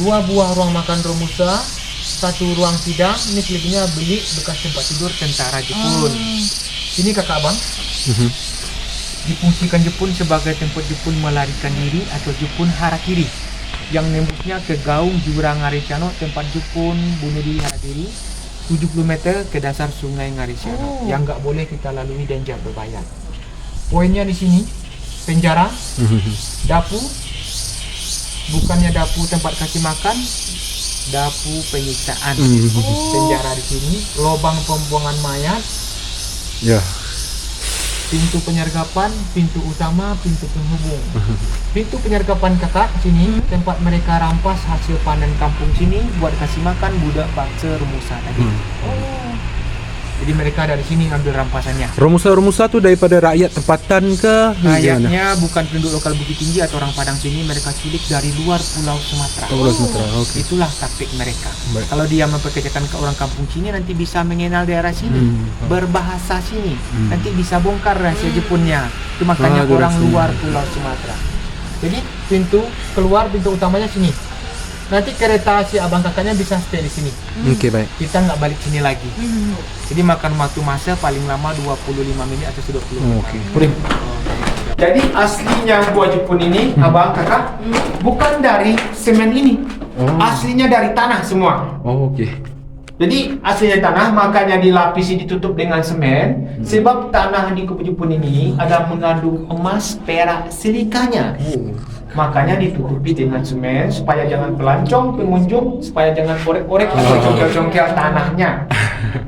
2 buah ruang makan Romusa, 1 ruang sidang. Ini selebihnya bilik bekas tempat tidur tentara Jepun. Sini kakak abang, difungsikan Jepun sebagai tempat Jepun melarikan diri atau Jepun harakiri, yang nembusnya ke gaung jurang Ngarichano, tempat Jepun bunuh diri harakiri 70 meter ke dasar sungai Ngarichano, yang nggak boleh kita lalui dan jangan berbayar. Poinnya di sini, penjara, dapur, bukannya dapur tempat kasih makan, dapur penyiksaan. Penjara di sini, lubang pembuangan mayat, Ya. pintu penyergapan, pintu utama, pintu penghubung. Pintu penyergapan kakak sini tempat mereka rampas hasil panen kampung sini buat kasih makan budak paksa Romusa tadi. Jadi mereka dari sini ngambil rampasannya. Romusa tuh daripada rakyat tempatan ke? Rakyatnya bukan penduduk lokal Bukit Tinggi atau orang Padang sini, mereka culik dari luar Pulau Sumatera. Pulau Sumatera, oke. Itulah taktik mereka. Baik. Kalau dia mempekerjakan ke orang kampung sini, nanti bisa mengenal daerah sini, berbahasa sini, nanti bisa bongkar rahasia Jepunnya. Itu makanya ada orang sini. luar Pulau Sumatera. Jadi pintu keluar, pintu utamanya sini. Nanti kereta si abang kakaknya bisa stay di sini. Oke, baik. Kita nggak balik sini lagi. Jadi makan waktu masa paling lama 25 menit atau 20 menit. Oke. Jadi aslinya buah Jepun ini, abang kakak, bukan dari semen ini. Aslinya dari tanah semua. Oh, oke. Jadi aslinya tanah, makanya dilapisi ditutup dengan semen. Sebab tanah di Kubu Jepun ini ada mengandung emas, perak, silikanya. Makanya ditutupi dengan semen supaya jangan pelancong pengunjung, supaya jangan korek-korek atau congkel-congkel tanahnya.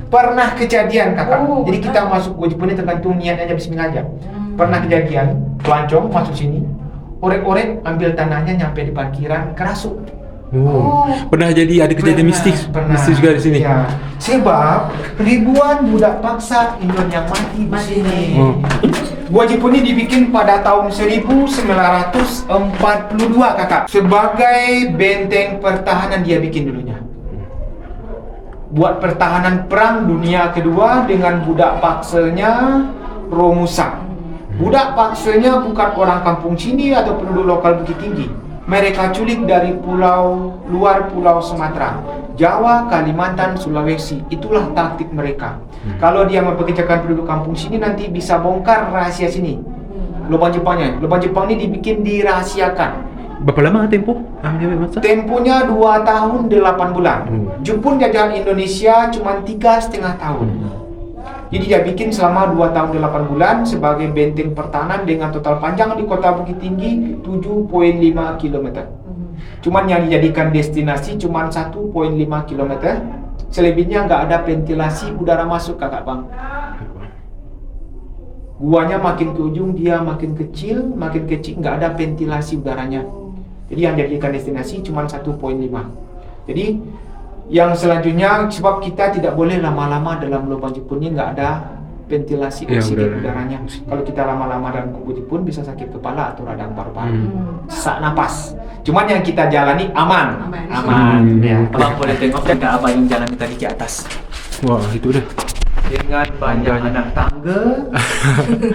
Pernah kejadian kakak. Jadi kita masuk Kubu Jepun ini tergantung niatnya aja, bismillah aja. Pernah kejadian pelancong masuk sini, orek-orek ambil tanahnya nyampe di parkiran kerasuk. Pernah jadi ada kejadian mistis juga di sini. Ya. Sebab ribuan budak paksa Indon yang mati di sini. Gua Jepun ini dibikin pada tahun 1942 kakak. Sebagai benteng pertahanan dia bikin dulunya. Buat pertahanan perang dunia kedua dengan budak paksanya Romusa. Budak paksanya bukan orang kampung sini atau penduduk lokal Bukit Tinggi. Mereka culik dari luar Pulau Sumatera, Jawa, Kalimantan, Sulawesi. Itulah taktik mereka. Kalau dia mempekerjakan penduduk kampung sini, nanti bisa bongkar rahasia sini. Lubang Jepangnya. Lubang Jepang ini dibikin dirahasiakan. Berapa lama tempo? Temponya 2 tahun 8 bulan. Jepun jajahan Indonesia cuma 3,5 tahun. Jadi dia bikin selama 2 tahun 8 bulan sebagai benteng pertahanan dengan total panjang di kota Bukit Tinggi 7,5 km. Cuman yang dijadikan destinasi cuma 1,5 km. Selebihnya nggak ada ventilasi udara masuk kakak bang. Guanya makin ke ujung dia makin kecil, nggak ada ventilasi udaranya. Jadi yang dijadikan destinasi cuma 1,5. Jadi yang selanjutnya, sebab kita tidak boleh lama-lama dalam lubang Jepun ini, nggak ada ventilasi oksigen udaranya. Kalau kita lama-lama dalam Kubu Jepun bisa sakit kepala atau radang paru-paru, sesak napas. Cuman yang kita jalani aman. Ya. Abang boleh tengok juga apa yang jalan tadi ke atas. Wah, itu udah. Dengan banyak anak tangga,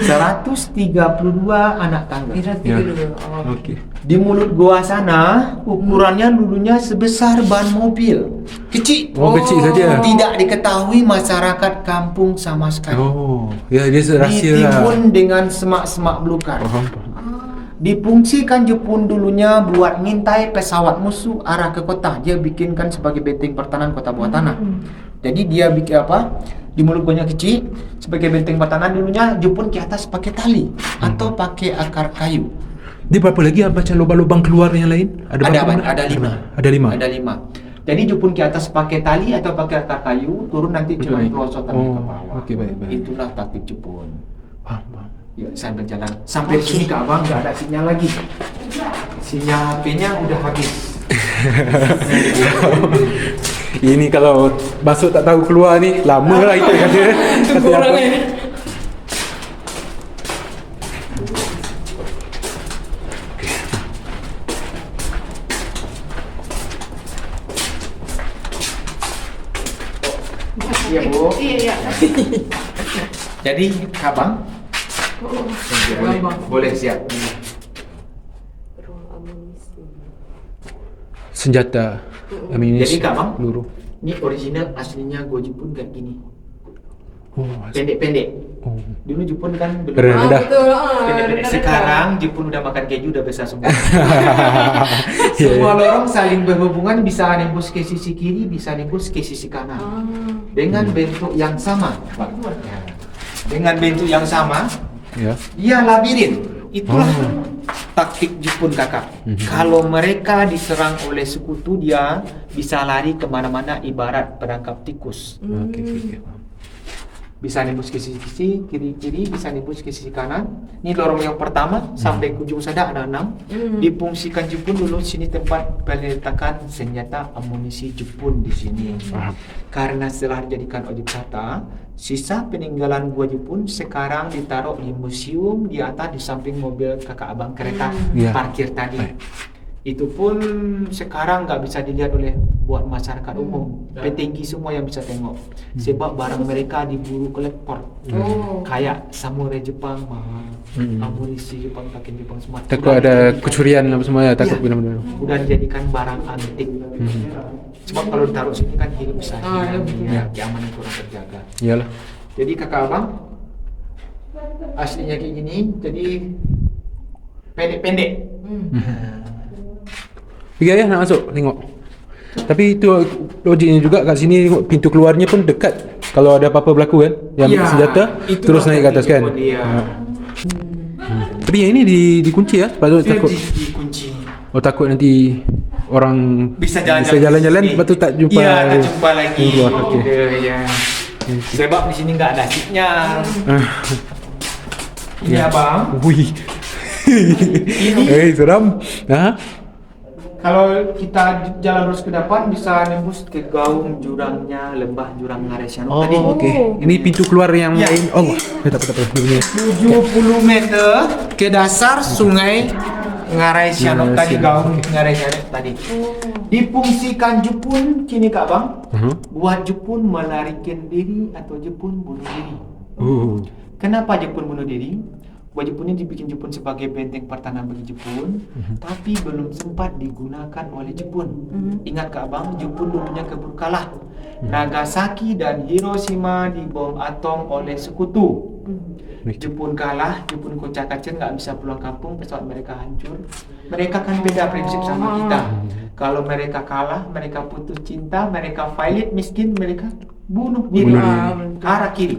132 anak tangga. Oke. Di mulut goa sana, ukurannya dulunya sebesar ban mobil. Kecil. Kecil saja. Tidak diketahui masyarakat kampung sama sekali. Ya dia rahasia lah. Ditimbun dengan semak-semak belukar. Difungsikan Jepun dulunya buat ngintai pesawat musuh arah ke kota. Dia bikinkan sebagai benteng pertahanan kota bawah tanah. Jadi dia bikin apa? Di mulut goanya kecil sebagai benteng pertahanan dulunya Jepun ke atas pakai tali atau pakai akar kayu. Dia berapa lagi macam lubang-lubang keluar yang lain? Ada 5. Ada 5. Ada 5. Jadi Jepun ke atas pakai tali atau pakai akar kayu, turun nanti cuma pelosotan ke bawah. Oke, baik. Itulah taktik Jepun. Paham. Yuk saya berjalan sampai sini ke abang nggak ada sinyal lagi. Sinyal HP-nya udah habis. Ini kalau masuk tak tahu keluar ni lama lah itu kata. Tunggu orang ni. Iya bu. Iya. Jadi abang. Boleh siap. senjata. Jadi Kak Bang, peluru. ini original aslinya gua Jepun kayak gini. Oh, Pendek-pendek. oh. Dulu Jepun kan belum Rendah. Betul. pendek-pendek. Sekarang Jepun udah makan keju udah besar semua. Iya, Semua lorong saling berhubungan, bisa nembus ke sisi kiri, bisa nembus ke sisi kanan. Dengan bentuk yang sama. Ya. Dengan bentuk yang sama, Ya. dia labirin. Itulah taktik Jepun kakak. Kalau mereka diserang oleh sekutu, dia bisa lari kemana-mana ibarat perangkap tikus. Oke. Bisa nembus ke sisi kiri-kiri, bisa nembus ke sisi kanan. Ini lorong yang pertama sampai ke ujung sana ada 6. Difungsikan Jepun dulu, sini tempat meletakkan senjata amunisi Jepun di sini. Karena setelah dijadikan objek wisata, sisa peninggalan gua Jepun sekarang ditaruh di museum di atas di samping mobil kakak abang kereta parkir tadi. Itu pun sekarang nggak bisa dilihat oleh buat masyarakat umum. Petinggi semua yang bisa tengok. Sebab barang mereka diburu kolektor. Kayak samurai Jepang, amunisi Jepang, pakai Jepang semua. Takut ada kecurian apa semua ya, takut benar-benar. Udah dijadikan barang antik. Sebab kalau ditaruh sini kan hidup bisa keamanan kurang terjaga. Iyalah. Jadi kakak abang aslinya kayak gini, jadi pendek-pendek. Tiga ya nak masuk tengok. Tapi itu logiknya juga kat sini tengok pintu keluarnya pun dekat. Kalau ada apa-apa berlaku kan, yang ambil senjata terus naik ke atas kan. Tapi yang ini dikunci ya, patut takut. Dikunci. Oh takut nanti orang Bisa jalan-jalan, lepas tu tak jumpa. Iya, tak jumpa lagi. Keluar, okey. Ya. Sebab di sini nggak ada chipnya. Ini abang. Wih. Ini Seram. Ha? kalau kita jalan terus ke depan bisa nembus ke gaung jurangnya lembah jurang Ngaresyano tadi. Okey. Ini pintu keluar yang Ya. lain. Allah. Tak apa. Dia punya. 70 meter ke dasar sungai Ngaresyano tadi, gaung Ngaresyano tadi. Difungsikan Jepun kini Kak Bang, buat Jepun melarikan diri atau Jepun bunuh diri. Kenapa Jepun bunuh diri? Buat Jepun ini dibikin Jepun sebagai benteng pertahanan bagi Jepun, tapi belum sempat digunakan oleh Jepun. Ingat Kak Bang, Jepun dulunya keburu kalah. Nagasaki dan Hiroshima dibom atom oleh sekutu. Jepun kalah, Jepun kocak-kacir, nggak bisa pulang kampung, pesawat mereka hancur. Mereka kan beda prinsip sama kita. Kalau mereka kalah, mereka putus cinta, mereka violate, miskin, mereka bunuh diri. Harakiri.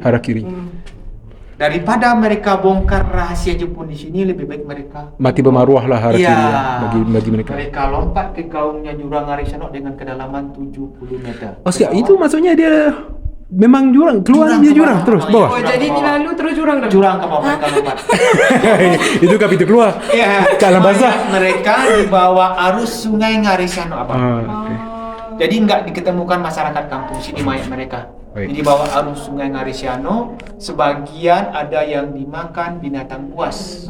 Daripada mereka bongkar rahasia Jepun di sini, lebih baik mereka Mati bermaruah lah harakiri Iya. bagi mereka. Mereka lompat ke gaungnya jurang Ngaresyano dengan kedalaman 70 meter. Oh siap, itu maksudnya dia memang jurang, keluar dia jurang terus bawah. Oh, jadi ni lalu terus jurang dah. Jurang ke bawah mereka lompat. Itu kan pintu keluar. Iya. Kat alam basah. Mereka di bawah arus sungai Ngaresyano apa? Okay. Jadi nggak diketemukan masyarakat kampung sini mayat mereka. Baik. Jadi bawah arus sungai Ngaresyano, sebagian ada yang dimakan binatang buas.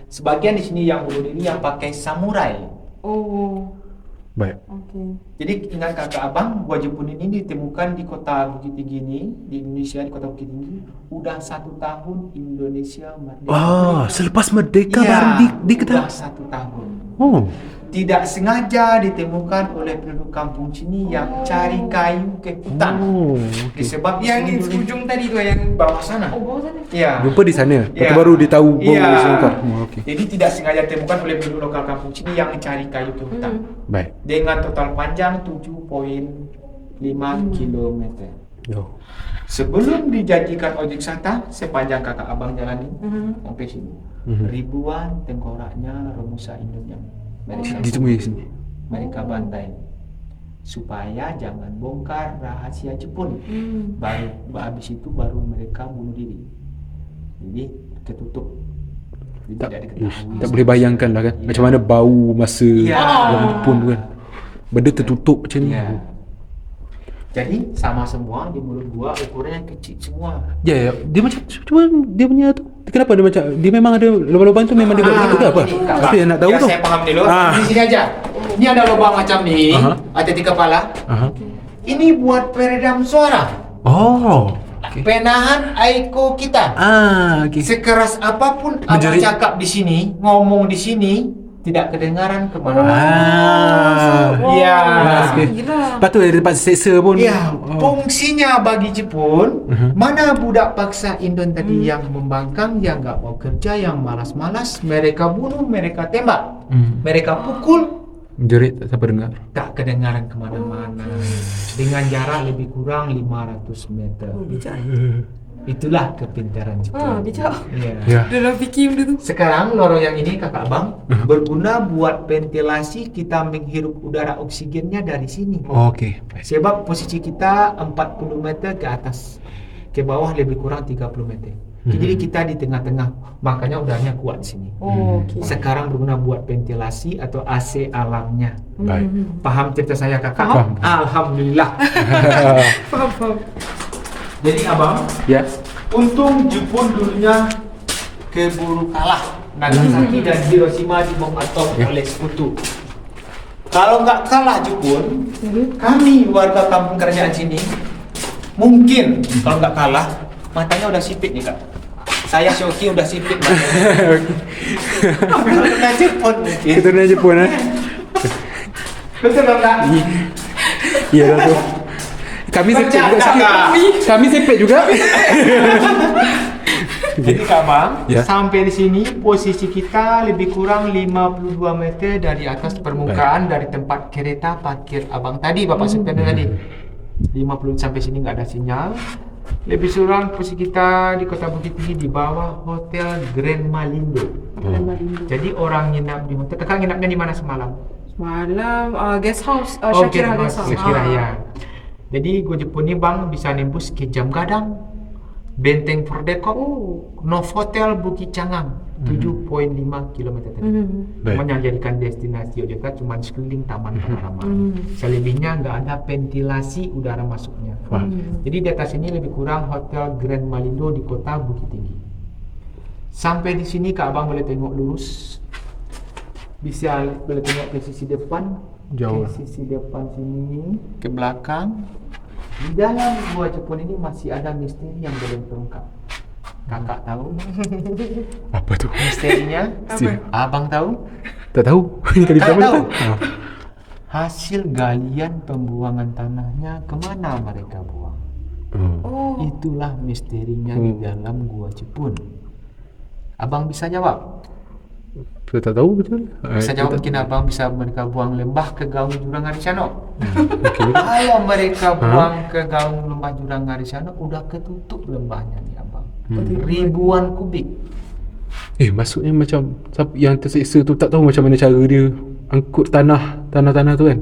Sebagian di sini yang bunuh diri yang pakai samurai. Oh. Baik. Okey. Jadi ingat kakak abang, gua Jepun ini ditemukan di kota Bukit Tinggi ini, di Indonesia, di kota Bukit Tinggi. Udah 1 tahun Indonesia merdeka. Selepas merdeka Iya, baru udah diketahui. 1 tahun. Oh. Tidak sengaja ditemukan oleh penduduk kampung sini yang cari kayu ke hutan. Okay. Disebab Yang ni ujung tadi tu yang bawah sana. oh bawah sana. Iya. Jumpa di sana. Lepas Iya. tu baru dia tahu bau Iya. sengkar. Okey. Jadi tidak sengaja ditemukan oleh penduduk lokal kampung sini yang cari kayu ke hutan. Baik. Dengan total panjang 7,5 km. Yo. Sebelum dijadikan objek wisata, sepanjang kakak abang jalan ini sampai sini, ribuan tengkoraknya Romusa Induk yang mereka Ditemui sini. mereka bantai supaya jangan bongkar rahasia Jepun. Baru habis itu baru mereka bunuh diri. Jadi tertutup. Jadi Tak, tidak diketahui. tak boleh bayangkan lah kan macam mana bau masa Iya. yang Jepun tu kan. Benda tertutup macam ni. Ya. Jadi sama semua di mulut gua, ukurannya kecil semua. Ya, dia macam cuma dia punya tu. Kenapa dia macam dia memang ada lubang-lubang tu memang dia buat begitu ke apa? Ini, Apa yang nak tahu biar tu? saya paham dulu. Ah. Di sini aja. Ini ada lubang macam ni, ada di kepala. Aha. Ini buat peredam suara. Oh. Okay. Penahan aiko kita. Okey. Sekeras apapun abang Menjerit. cakap di sini, ngomong di sini, tidak kedengaran kemana-mana. Ya. Okey. Gila. Lepas tu dari tempat seksa pun. Ya, fungsinya bagi Jepun, mana budak paksa Indon tadi yang membangkang, yang nggak mau kerja, yang malas-malas, mereka bunuh, mereka tembak, mereka pukul, Jerit tak siapa dengar. tak kedengaran kemana-mana. Dengan jarak lebih kurang 500 meter. Bijak. Itulah kepintaran Jepun. Bijak. Ya. Ya. Dia dah fikir benda tu. Sekarang lorong yang ini kakak abang berguna buat ventilasi, kita menghirup udara oksigennya dari sini. Oh, okey. Sebab posisi kita 40 meter ke atas, ke bawah lebih kurang 30 meter. Jadi kita di tengah-tengah, makanya udaranya kuat di sini. Oh, okey. Sekarang berguna buat ventilasi atau AC alamnya. Baik. Paham cerita saya kakak? Faham. Alhamdulillah. Faham. Jadi abang, Ya. untung Jepun dulunya keburu kalah Nagasaki dan Hiroshima dibom atom oleh sekutu. Kalau nggak kalah Jepun, kami warga kampung kerajaan sini mungkin kalau nggak kalah matanya udah sipit nih kak. Saya Shoki udah sipit matanya. Kalau kena Jepun mungkin. Keturunan Jepun Betul dong kak? Ya dah tu. Kami sepet juga Bercanda, sikit. Kak. Kami sepet juga. Jadi kak bang, Ya. sampai di sini posisi kita lebih kurang 52 meter dari atas permukaan dari tempat kereta parkir abang tadi, bapak sepeda tadi. 50 sampai sini nggak ada sinyal. Lebih kurang posisi kita di Kota Bukit Tinggi di bawah Hotel Grand Malindo. Jadi orang nginap di hotel. Kakak nginapnya di mana semalam? Semalam guest house Shakira guest house. Shakira ya. Jadi gue Jepun ni bang bisa nembus ke Jam Gadang, Benteng Fordekop, Novotel Bukit Cangang, 7.5 km tadi. Baik. Cuma yang jadikan destinasi Yogyakarta cuma sekeliling taman panorama. Selebihnya nggak ada ventilasi udara masuknya. Jadi di atas ini lebih kurang Hotel Grand Malindo di Kota Bukit Tinggi. Sampai di sini Kak Abang boleh tengok lurus. Bisa boleh tengok ke sisi depan, Jauh. ke sisi depan sini, ke belakang. Di dalam gua Jepun ini masih ada misteri yang belum terungkap. Kakak tahu Apa tu? misterinya? Apa? Abang tahu? Tak tahu. Ini kali Tak pertama tahu. tak? Hasil galian pembuangan tanahnya kemana mereka buang? Oh. Itulah misterinya di dalam gua Jepun. Abang bisa jawab? Saya tak tahu betul. Bisa jawab mungkin abang bisa mereka buang lembah ke Gaung Jurang Harisano. Kalau mereka buang ke Gaung Lembah Jurang Harisano, udah ketutup lembahnya nih abang. Ribuan kubik. Maksudnya macam yang terseksa tu tak tahu macam mana cara dia angkut tanah-tanah tu kan?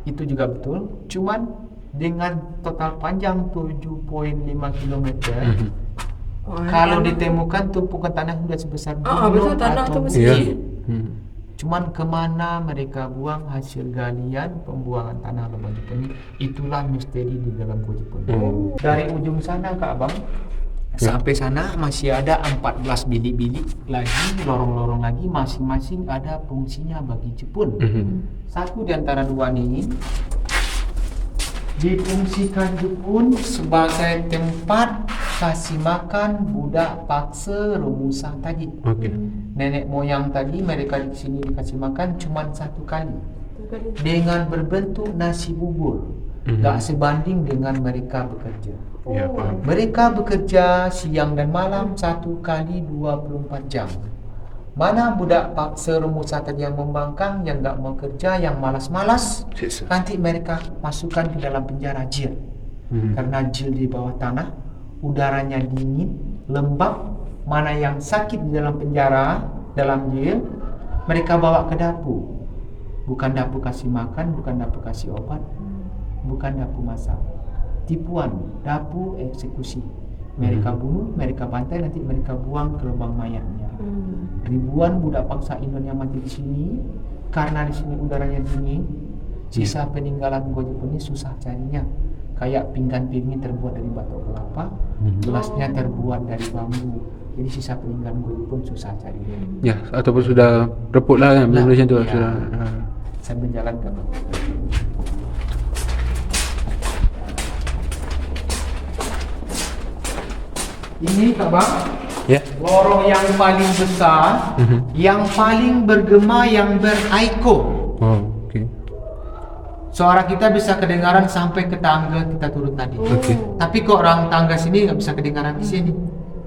Itu juga betul. Cuman dengan total panjang 7.5 km, kalau ditemukan tumpukan tanah sudah sebesar betul, tanah tu atau mesti. Ya. bukit. Cuman kemana mereka buang hasil galian pembuangan tanah lembah Jepun ini, itulah misteri di dalam gua Jepun. Dari ujung sana Kak Abang sampai sana masih ada 14 bilik-bilik lagi, lorong-lorong lagi, masing-masing ada fungsinya bagi Jepun. Satu di antara dua ini difungsikan Jepun sebagai tempat kasih makan budak paksa Romusa tadi. Okey. Nenek moyang tadi mereka di sini dikasih makan cuma satu kali dengan berbentuk nasi bubur. Gak sebanding dengan mereka bekerja. Ya, faham. Mereka bekerja siang dan malam 1 kali 24 jam. Mana budak paksa Romusa tadi yang membangkang, yang gak mau kerja, yang malas-malas, Siksa. nanti mereka masukkan ke dalam penjara jil. Karena jil di bawah tanah, udaranya dingin, lembab. Mana yang sakit di dalam penjara, dalam jil, mereka bawa ke dapur. Bukan dapur kasih makan, bukan dapur kasih obat, bukan dapur masak. Tipuan, dapur eksekusi. Mereka bunuh, mereka bantai, nanti mereka buang ke lubang mayatnya. Ribuan budak paksa Indon yang mati di sini karena di sini udaranya dingin. Sisa peninggalan gua Jepun ini susah carinya. Kayak pinggan piringnya terbuat dari batok kelapa, gelasnya terbuat dari bambu. Jadi sisa peninggalan gua Jepun susah carinya. Ya, ataupun sudah reput lah kan benda macam tu. Ya. Sudah. Sambil jalan ke bawah. Ini Kak Bang, Ya. Lorong yang paling besar, yang paling bergema, yang beraiko. Oh, okey. Suara kita bisa kedengaran sampai ke tangga kita turun tadi. Okey. Tapi kok orang tangga sini nggak bisa kedengaran di sini.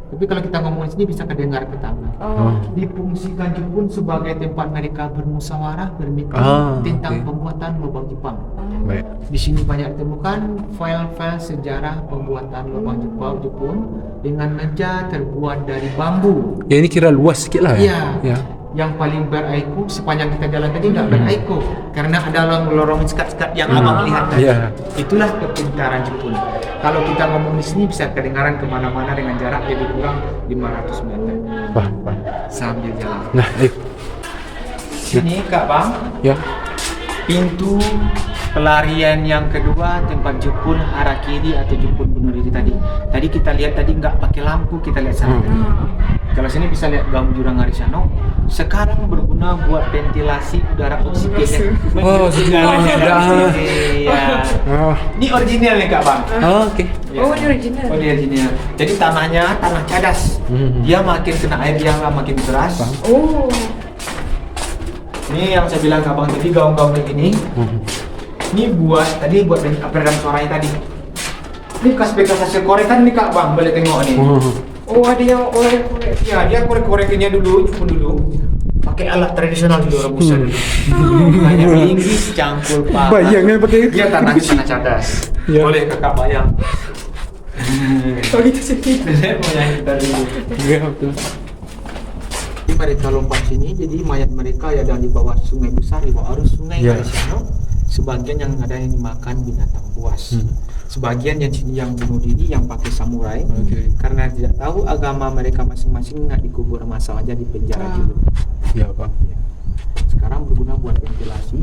Tapi kalau kita ngomong di sini bisa kedengar ke tangga. Oh. Difungsikan Jepun sebagai tempat mereka bermusyawarah, bermeeting tentang okey. pembuatan lubang Jepang. Baik. Di sini banyak ditemukan file-file sejarah pembuatan lubang Jepun dengan meja terbuat dari bambu. Ya ini kira luas sikit lah Iya. ya. Yang paling beraiko sepanjang kita jalan tadi nggak beraiko karena ada lorong sekat-sekat yang abang lihat tadi. Iya. Itulah kepintaran Jepun. Kalau kita ngomong di sini bisa kedengaran kemana-mana dengan jarak lebih kurang 500 meter Wah. sambil jalan. Nah, Sini Kak Bang, ya. pintu pelarian yang kedua tempat Jepun harakiri atau Jepun bunuh diri tadi. Tadi kita lihat tadi nggak pakai lampu, kita lihat sana tadi. Kalau sini bisa lihat gaung jurang Arisano. Sekarang berguna buat ventilasi udara oksigen. Oh, segalanya sudah. dari sini. Ya. Oh. Ini original nih Kak Bang. Oh, okey. Oh, ini original. Oh, ini original. Jadi tanahnya tanah cadas. Dia makin kena air dia makin keras. Oh. Ini yang saya bilang Kak Bang tadi gaung-gaung begini. Ini buat peredam suaranya tadi. Ini bekas hasil korekan nih Kak Bang, boleh tengok nih. Oh, ada yang korek-korek. Ya, dia korek-korekinnya dulu, Jepun dulu. Pakai alat tradisional dulu, rebusan dulu. Hanya linggis, cangkul paha. Bayangnya pakai Dia tanahnya tanah cadas. Ya. Boleh Kakak bayang. Oh, itu sedih. Saya mau nyanyi tadi. Ya, betul. Jadi mereka lompat sini, jadi mayat mereka ya ada di bawah sungai besar, di bawah arus sungai Ya. Arisano. Sebagian yang ada yang dimakan binatang buas. Sebagian yang sini yang bunuh diri yang pakai samurai. Okey. Karena tidak tahu agama mereka masing-masing nggak dikubur masa aja di penjara dulu. Ya, Bang. Sekarang berguna buat ventilasi.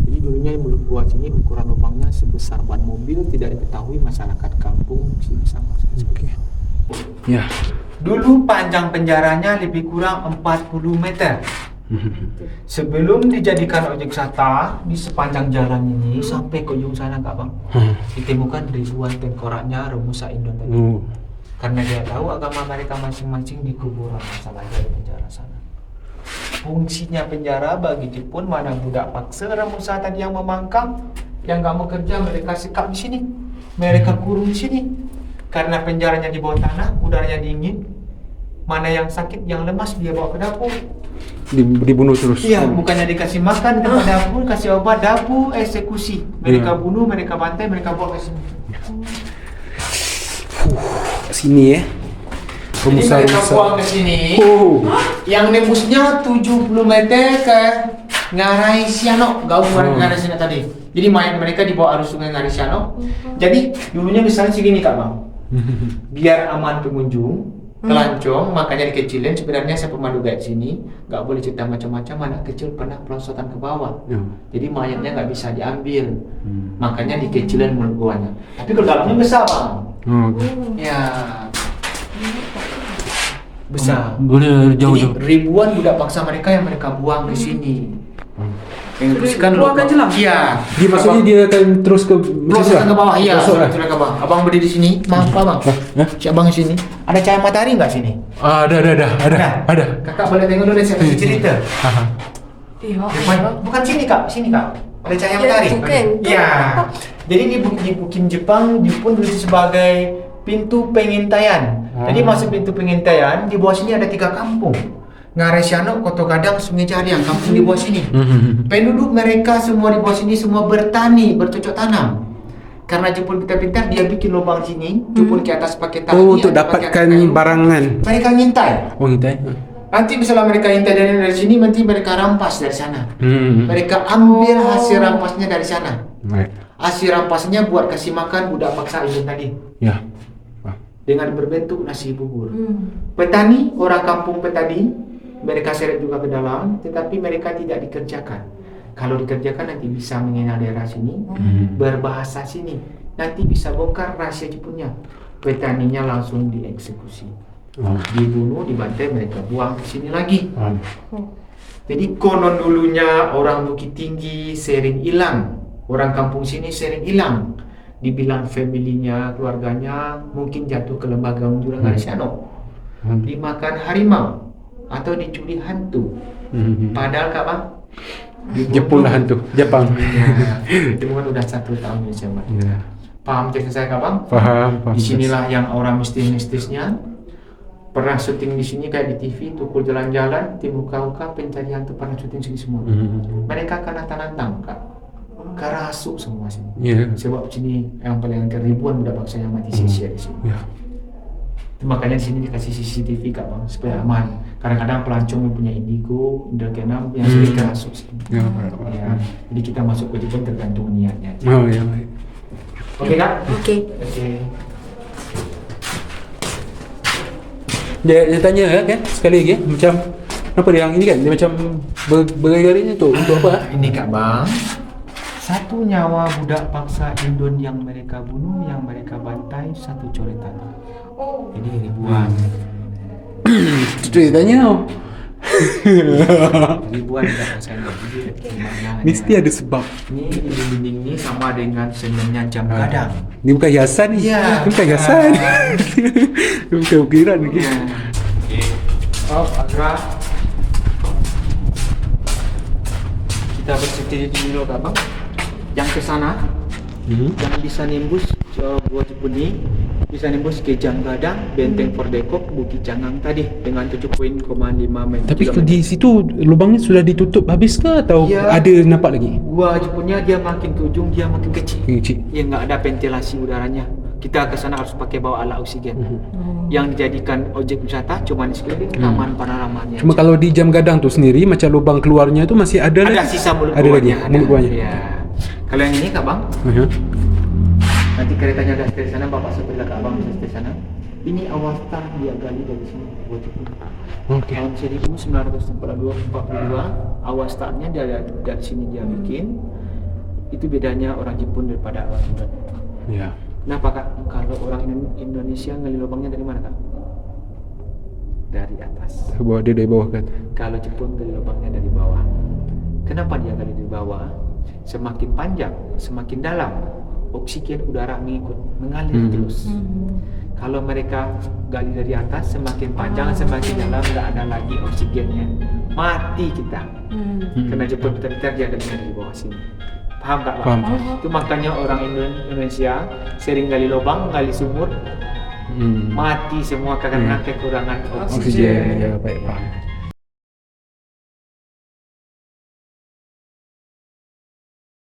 Jadi dulunya yang mulut gua sini ukuran lubangnya sebesar ban mobil, tidak diketahui masyarakat kampung sih bisa masuk. Okey. Ya. Dulu panjang penjaranya lebih kurang 40 meter. Sebelum dijadikan objek wisata, di sepanjang jalan ini sampai ke ujung sana Kak Bang, ditemukan ribuan tengkoraknya Romusa Indon tadi. Karena dia tahu agama mereka masing-masing dikubur masalah di penjara sana. Fungsinya penjara bagi Jepun, mana budak paksa Romusa tadi yang memangkang, yang nggak mau kerja mereka sekap di sini, mereka kurung di sini. Karena penjaranya di bawah tanah, udaranya dingin, mana yang sakit, yang lemas dia bawa ke dapur. Dibunuh terus. Iya, bukannya dikasih makan tempat dapur, kasih obat, dapur, eksekusi. Mereka bunuh, mereka bantai, mereka bawa ke sini. Sini ya. Jadi mereka buang ke sini. Yang nembusnya 70 meter ke Ngarai Siano, gaung Ngarai Siano tadi. Jadi mayat mereka dibawa arus sungai Ngarai Siano. Jadi dulunya misalnya segini Kak Bang. Biar aman pengunjung, kelancong, makanya dikecilin. Sebenarnya saya pemandu guide sini nggak boleh cerita macam-macam. Anak kecil pernah perosotan ke bawah, jadi mayatnya nggak bisa diambil, makanya dikecilin mulut guanya. Tapi kalau dalamnya besar Bang, ya besar. Boleh jauh-jauh. Jadi ribuan budak paksa mereka yang mereka buang ke sini. Yang teruskan buang ke jelam? Iya. Dia maksudnya dia akan terus ke Pelosok ke bawah, iya. Pelosok lah. Ke bawah. Abang berdiri di sini, maaf Abang. Si Abang di sini. Ada cahaya matahari nggak sini? Ada. Kakak boleh tengok dulu, saya kasih cerita. Iya. Bukan sini Kak, sini Kak. Ada cahaya matahari. bukan. Iya. Jadi di Bukit Jepang, Jepun dulu sebagai pintu pengintaian. Jadi masuk pintu pengintaian, di bawah sini ada 3 kampung. Ngarai Siano, Koto Gadang, Sungai Cariang, kampung di bawah sini. Penduduk mereka semua di bawah sini semua bertani, bercocok tanam. Karena Jepun pintar-pintar, dia bikin lubang sini, Jepun ke atas pakai tali. untuk dapatkan barangan. Mereka ngintai. Oh, ngintai. Nanti misalnya mereka ngintai dari sini, nanti mereka rampas dari sana. Mereka ambil hasil rampasnya dari sana. Baik. Hasil rampasnya buat kasih makan budak paksa itu tadi. Ya. Dengan berbentuk nasi bubur. Petani, orang kampung petani, mereka seret juga ke dalam, tetapi mereka tidak dikerjakan. Kalau dikerjakan nanti bisa mengenal daerah sini, berbahasa sini, nanti bisa bongkar rahasia Jepunnya. Petaninya langsung dieksekusi, dibunuh, dibantai, mereka buang ke sini lagi. Jadi konon dulunya orang Bukit Tinggi sering hilang, orang kampung sini sering hilang. Dibilang familinya, keluarganya mungkin jatuh ke lembaga Jurang Arisano. dimakan harimau atau dicuri hantu. Padahal Kak Bang, Jepun lah hantu, Jepang. ya, itu kan udah 1 tahun di sana. Ya. Paham cek saya Kak Bang? Paham. Di sinilah yang orang mistis-mistisnya pernah syuting di sini kayak di TV, tukul jalan-jalan, tim uka-uka pencari hantu pernah syuting sini semua. Mereka karena tanah Kak, kerasuk semua sini. Iya. Sebab sini yang paling angker ribuan budak bangsa yang mati sia-sia di sini. Ya. Makanya di sini dikasih CCTV Kak Bang supaya aman. Kadang-kadang pelancong yang punya indigo, indra keenam yang sering kerasuk sini. Ya. Ya, jadi kita masuk ke Jepun tergantung niatnya. Oh ya baik. Oke Kak? Oke. Oke. Dia tanya kan sekali lagi macam apa dia yang ini kan dia macam bergari-garinya tu untuk apa? Ini Kak Bang, 1 nyawa budak paksa Indon yang mereka bunuh, yang mereka bantai 1 coretan. Ini ribuan. Itu dia tanya. Ribuan budak paksa Indon. Jadi maknanya, Mesti ada sebab. ini dinding-dinding ini sama dengan senyumnya jam gadang. Ini bukan hiasan ni. Iya. Ini bukan hiasan. Ini bukan ukiran lagi. Ya. Oh, Agra. Kita bersetir dulu Kak Bang. Yang ke sana, yang bisa nembus Gua Jepuni, bisa nembus ke Janggadang, Benteng Fordekok, Bukit Cangang tadi dengan 7.5 meter. Tapi di situ lubangnya sudah ditutup habis ke atau Ya. ada nampak lagi? Gua Jepunnya dia makin ke ujung dia makin kecil. Kecil. Ya nggak ada ventilasi udaranya. Kita ke sana harus pakai bawa alat oksigen. Yang dijadikan objek wisata cuma di sekeliling taman panoramanya. Cuma kalau di Jam Gadang tu sendiri macam lubang keluarnya tu masih ada ada lagi. sisa mulut Ada lagi buahnya, mulut buahnya. Ya. Kalau yang ini Kak Bang, nanti keretanya udah dari sana, Bapak supirlah Kak Bang bisa dari sana. Ini awal start dia gali dari sini buat Jepun. Okey. Tahun 1942 awal startnya dia dari sini dia bikin. Itu bedanya orang Jepun daripada orang Indo. Ya. Kenapa Kak? Kalau orang Indonesia gali lubangnya dari mana Kak? Dari atas. Bawa dia dari bawah kan. Kalau Jepun gali lubangnya dari bawah. Kenapa dia gali dari bawah? Semakin panjang, semakin dalam, oksigen udara mengikut mengalir terus. Kalau mereka gali dari atas, semakin panjang, semakin dalam, nggak ada lagi oksigennya, mati kita. Karena Jepun betul-betul dia gali dari bawah sini. Paham tak Pak? Paham. Itu makanya orang Indonesia sering gali lubang, gali sumur, mati semua karena kekurangan Oksigen. oksigen. Ya baik paham.